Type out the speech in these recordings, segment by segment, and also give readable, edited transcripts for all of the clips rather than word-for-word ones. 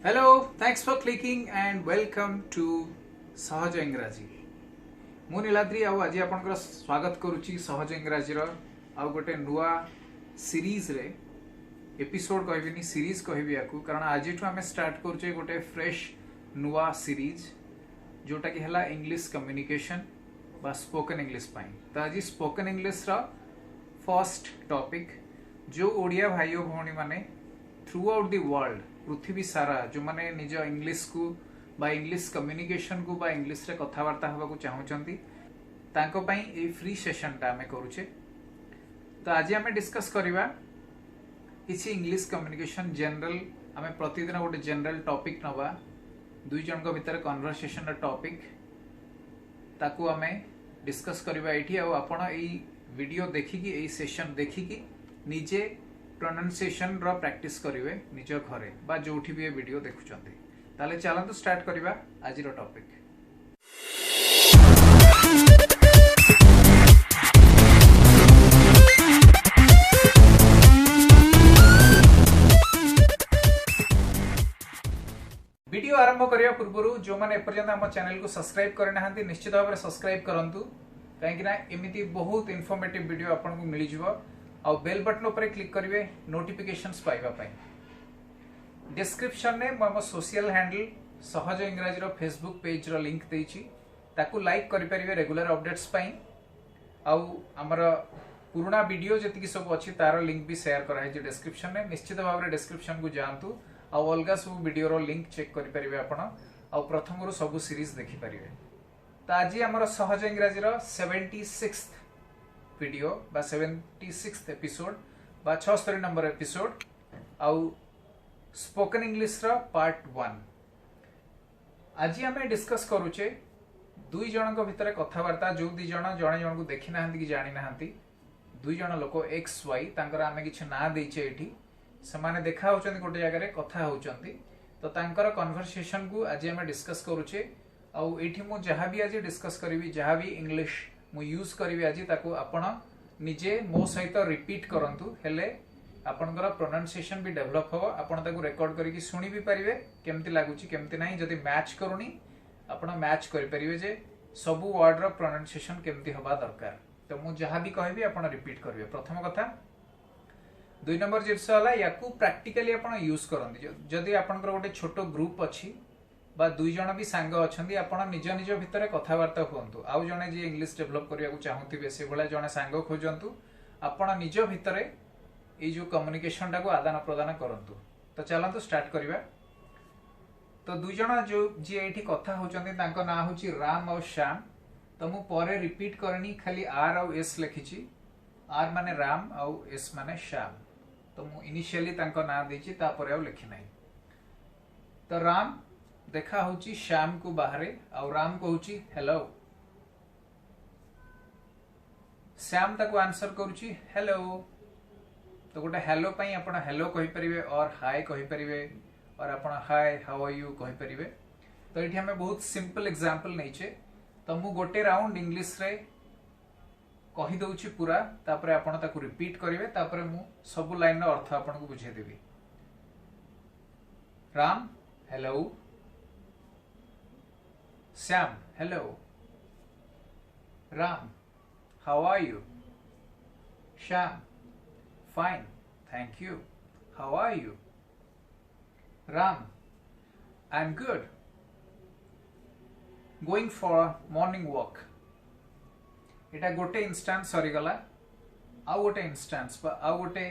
Hello, thanks for clicking and welcome to सहज इंग्राजी। मु नीलाद्री आज आपनकर स्वागत करुच्ची सहज इंग्राजी आउ गोटे नुआ सीरीज रे एपिसोड कहबिनी सीरीज कहबी याकू कारण आज आम स्टार्ट करुचे गोटे फ्रेश नुआ सीरीज जोटा कि हला इंग्लिश कम्युनिकेशन बा स्पोकन इंग्लिश पाई। तो आज स्पोकन इंग्लिश रा फर्स्ट टॉपिक जो ओडिया भाई भौणी माने थ्रू आउट द वर्ल्ड पृथ्वी सारा जो माने निज इंग्लिश को बा इंग्लिश कम्युनिकेशन को बा इंग्लिश रे कथबार्ता हवा को चाहूचंती तांको पई ए फ्री सेशन ता हमें करूचे। तो आज हमें डिस्कस करिवा किसी इंग्लिश कम्युनिकेशन जनरल हमें प्रतिदिन गोटे जनरल टॉपिक नवा दुई जन को भीतर कन्वर्सेशन रा टॉपिक ताकू हमें डिस्कस करिवा एठी आ आपण एई वीडियो देखिकी एई सेशन देखिकी निजे प्रोनाउंसिएशन रो प्रैक्टिस करिवे निज घरे बा जोठी भी ये वीडियो देखुचंती। ताले चलंतु स्टार्ट करिवा आज रो टॉपिक। वीडियो आरंभ करिया पूर्व जो माने एपर्यंत हम चैनल को सब्सक्राइब करे नाहंती निश्चित भाव सब्सक्राइब करंतु काहेकि ना एमिति बहुत इन्फॉर्मेटिव वीडियो आपन को मिली जिवो आ बेल बटन ऊपर क्लिक करिवे नोटिफिकेशंस पाइबा पई। डिस्क्रिप्शन ने मो सोशल हैंडल सहज इंग्राजी रो फेसबुक पेज रो लिंक देइछि ताकू लाइक करि परिवे रेगुलर अपडेट्स पई आ हमर पुराना वीडियो जति कि सब अछि तार लिंक भी शेयर करा है जे डिस्क्रिप्शन में निश्चित भाव रे डिस्क्रिप्शन को जानतु आ अलगा सब वीडियो रो लिंक चेक करि परिवे आपण आ प्रथम रो सब सीरीज देखि परिवे। त आज हमर सहज इंग्राजी रो 76th वीडियो बा 76th एपिसोड बा 76 नंबर एपिसोड आउ स्पोकन इंग्लिश रा पार्ट 1। आज हमें डिस्कस करूचे दुई जन को भितर कथबार्ता जो दी जन जने जन को देखि नाहंती कि जानि नाहंती दुई जन लोक एक्स वाई तांकर आमे किछ ना देइचे एठी समाने देखा होचंती गोटे जगह रे कथा होचंती तो तांकर कन्वर्सेशन को आज हमें डिस्कस करूचे आउ एठी मु जहा भी आज डिस्कस करिवि जहा भी इंग्लिश मु यूज करिवि आज ताको आपण निजे मो सहित रिपीट करंतु हेले आपनकर प्रोनाउंसिएशन भी डेवलप हो आपण ताको रिकॉर्ड करिकि सुनी भी परिवे केमति लागुची केमति नाही जदि मैच करूनी आपण मैच करि परिवे जे सब वर्ड रो प्रोनाउंसिएशन केमति होबा दरकार। तो मु जहा भी कहबी आपण रिपीट करिवे। प्रथम कथा दुई नंबर जिरस हला याकू प्रैक्टिकली आपण यूज करंती जदि आपनकर गोटे छोटो ग्रुप अछि बा दुई जन भी सांग अछंती आपण निज निज भितर कथबार्ता हुंतु आउ जने जे इंग्लिश डेवलप करिया को चाहूतिबे से भला जने सांग खोजंतु आपण निज भितर ए जो कम्युनिकेशन टा को आदान प्रदान करंतु। तो चलंतु स्टार्ट करिवा। तो दुई जन जो जे एठी कथा होचंती तांको ना होची राम और श्याम। तो मु परे रिपीट करनी खाली आर और एस लिखिची आर माने राम और एस माने श्याम। तो मु इनिशियली तांको ना देची ता परे आ लिखि नाही। तो राम देखा होची श्याम को बाहरे और राम को होची हेलो श्याम ताको आंसर करूची हेलो। तो गोटे हेलो पई आपण हेलो कहि परिवे और हाय कहि परिवे और आपण हाय हाउ आर यू कहि परिवे। तो एठी हमें बहुत सिंपल एग्जांपल नैचे तो मु गोटे राउंड इंग्लिश रे कहि दउची पूरा तापरे आपण ताको रिपीट करिवे तापरे मु सब लाइन रो अर्थ आपण को बुझे देबी। Ram hello Sam, hello. Ram, how are you? Sham, fine, thank you. How are you? Ram, I'm good. Going for a morning walk. एटा गोटे इंस्टांस सरी गला आउ गोटे इंस्टांस बा आउ गोटे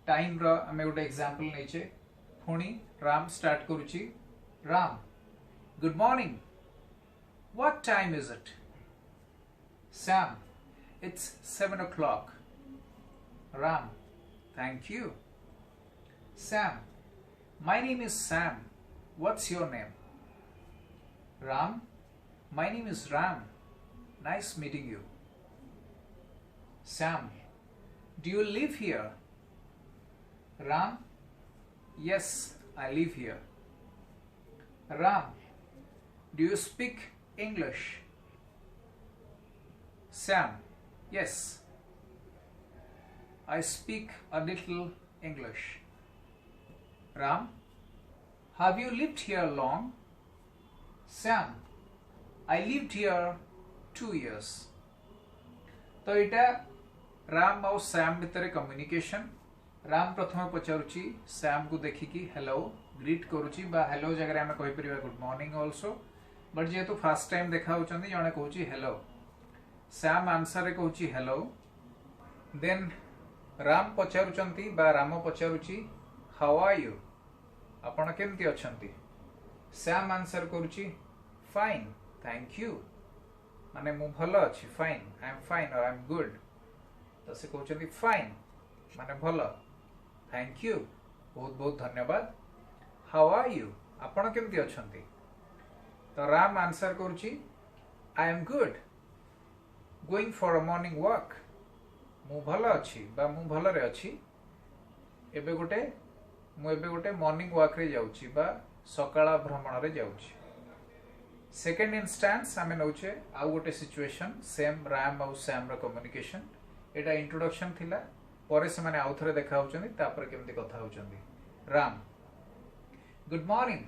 टाइम रो हमें गोटे एग्जांपल नैचे पुणी राम स्टार्ट करूची Ram good morning What time is it? Sam, it's 7 o'clock. Ram, thank you. Sam, my name is Sam. What's your name? Ram, my name is Ram. Nice meeting you. Sam, do you live here? Ram, yes, I live here. Ram, do you speak English? Sam, yes, I speak a little English. Ram, Have you lived here long? Sam, I lived here 2 years. तो इटा राम और Sam भितर communication. Ram प्रथम पचारुची Sam को देखिकी hello greet करुची बा hello जगह आम कहि परिबा गुड मॉर्निंग आल्सो. बट जेहेतु फास्ट टाइम देखा होचंदी जने कहूची हेलो. सैम आंसर रे कहूची हेलो. देन राम पचारुचंती बा राम पचारुची हाउ आर यू, आपण केमती अछंती. सैम आंसर करुची फाइन थैंक यू, माने मु भलो अछि. फाइन आई एम फाइन और आई एम गुड. तो से कहउचंती फाइन माने भलो, थैंक यू बहुत बहुत धन्यवाद. हाउ आर यू, आपण केमती अछंती. तो राम आंसर करुची I am good going for a morning walk. मु भलो अछि बा मु भलो रे अछि. एबे गोटे मॉर्निंग वॉक रे जाउची बा सकाळ भ्रमण रे जाउची. सेकेंड इंस्टेंस आमे नउचे आउ गोटे सिचुएशन सेम राम और सैम रो कम्युनिकेशन. एटा इंट्रोडक्शन थिला, परे से माने आउ थरे देखा होचंदी तापर केमती कथा होचंदी. Ram good morning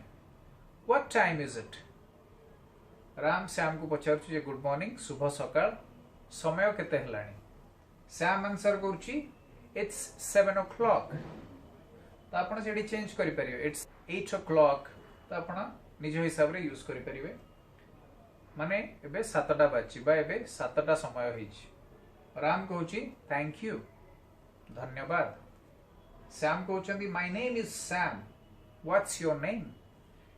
what time is it. Ram Sam को पचारुची जे गुड मॉर्निंग शुभ सकाळ, समय केते हेलाणी. सैम आंसर करूची इट्स 7 o'clock. तो आपण सेडी चेंज करि परिबे इट्स 8 o'clock. तो आपण निज हिसाब रे यूज करि परिबे. माने एबे 7टा बाची बा एबे 7टा समय होईची. राम कहूची थैंक यू धन्यवाद. सैम कहउचंदी my name is Sam what's your name.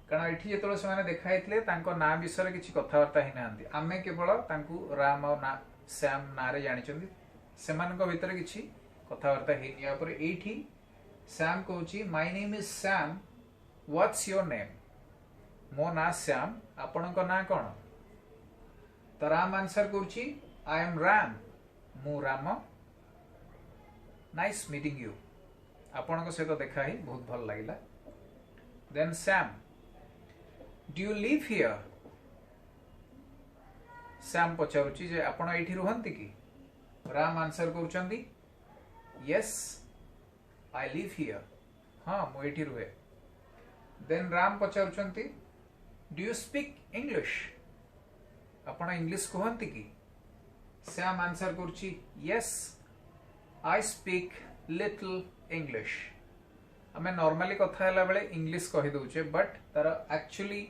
कारण एठी जेतलो से माने देखाइतले तांको नाम विषय किछि कथावार्ता हि नांती. आमे केवल तांकु राम और ना सैम नारे जानिचंदी. सेमानक भितर किछि कथावार्ता हि निया पर एठी सैम कहउची my name is Sam what's your name. मो ना सैम आपणक ना कोन. तो राम आंसर करूची आई एम राम मु राम. नाइस मीटिंग यू, आपणक सहित देखा ही बहुत भल लागिला. Then Sam do you live here. Sam पचारुची जे आपण एठी रुहंती की. राम आंसर करूचंदी यस आई लिव हियर. हां मु एठी रुहे. देन राम पचारुचंती डू यू स्पीक इंग्लिश. आपण इंग्लिश कहंती की. सैम आंसर करूची yes I speak little English. आमे नॉर्मली कथा हला बेले इंग्लिश कहि दउचे बट तार एक्चुअली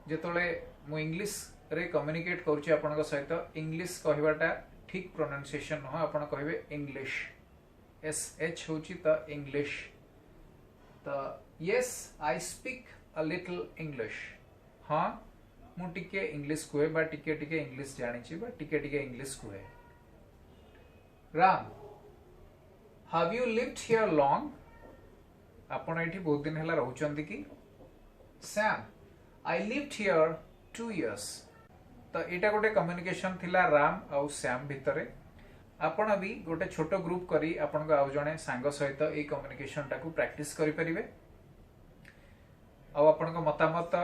जेतोले मु इंग्लिश रे कम्युनिकेट करूची आपनक सहित इंग्लिश कहबाटा ठीक प्रोनाउंसिएशन हो. आपण कहबे इंग्लिश एस एच होची त इंग्लिश. त yes I speak a little English. हां मु टिके इंग्लिश कुए बा टिके टिके इंग्लिश जानिची बा टिके टिके इंग्लिश कुए. Ram have you lived here long. आपण एठी बहुत दिन हला रहउचंदी की. Sam I lived here 2 years. तो एटा गोटे कम्युनिकेशन थिला राम और सैम भितरे. आपण भी गोटे छोटो ग्रुप करी आपण को आउ जणे सांग सहित ए कम्युनिकेशन टाकू प्रैक्टिस करि परिबे. आ आपण को मतामत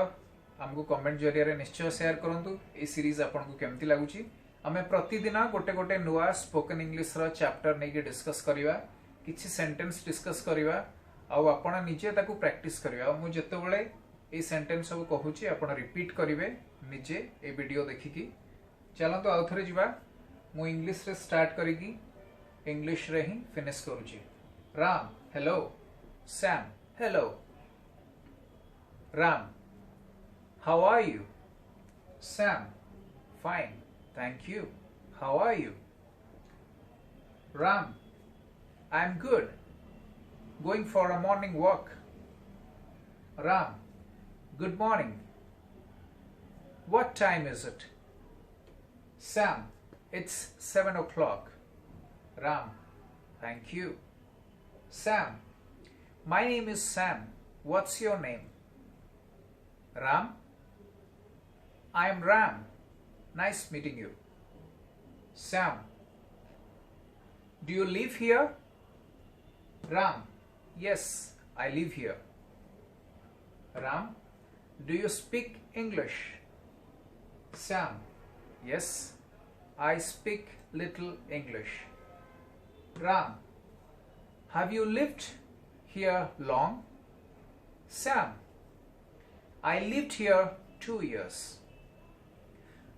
हमको कमेंट जरिया रे निश्चय शेयर करंतु. ए सीरीज आपण को केमती लागुची. हमें प्रतिदिन गोटे गोटे नुआ स्पोकन इंग्लिश रो चैप्टर नै के डिस्कस करिवा, किछि सेंटेंस डिस्कस करिवा आ आपण निजे ताकू प्रैक्टिस करिवा. मु जते बेले ए सेंटेंस सब कहूची आपण रिपीट करिवे निजे ए वीडियो देखिकी. चलंतु आउ थरे जिबा. मु इंग्लिश रे स्टार्ट करिकी इंग्लिश रे ही फिनिश करूची. Ram hello. Sam hello. Ram how are you. Sam fine thank you. How are you. Ram I'm good going for a morning walk. Ram good morning what time is it. Sam it's 7 o'clock. Ram thank you. Sam my name is Sam what's your name. Ram I am Ram nice meeting you. Sam do you live here. Ram yes I live here. Ram do you speak English. Sam yes I speak little English. Ram have you lived here long. Sam I lived here 2 years.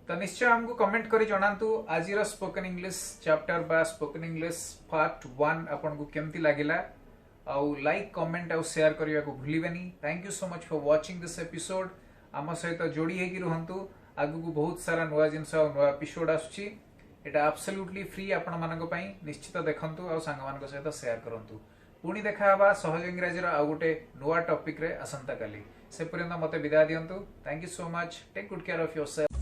तो निश्चय हमको comment करी जनातु आज spoken English chapter बा spoken English part 1 आपन को केमती लागिला आउ लाइक कमेंट आउ शेयर करिया को भूलिबेनी। Thank you so much for watching this episode. आम सहित जोड़ी हेकि रहंतु। आगु को बहुत सारा नुआ जिनस और नुआ एपिसोड आछी। एटा एब्सोल्युटली फ्री आपण मानको पई निश्चित देखंतु और सांग मानको सहित शेयर करंतु। पुणी देखा हबा सहज इंग्रजी रो आ गोटे नुआ टॉपिक रे आसंता काली। से पर्यंत मते विदा दियंतु। Thank you so much. Take good care of yourself.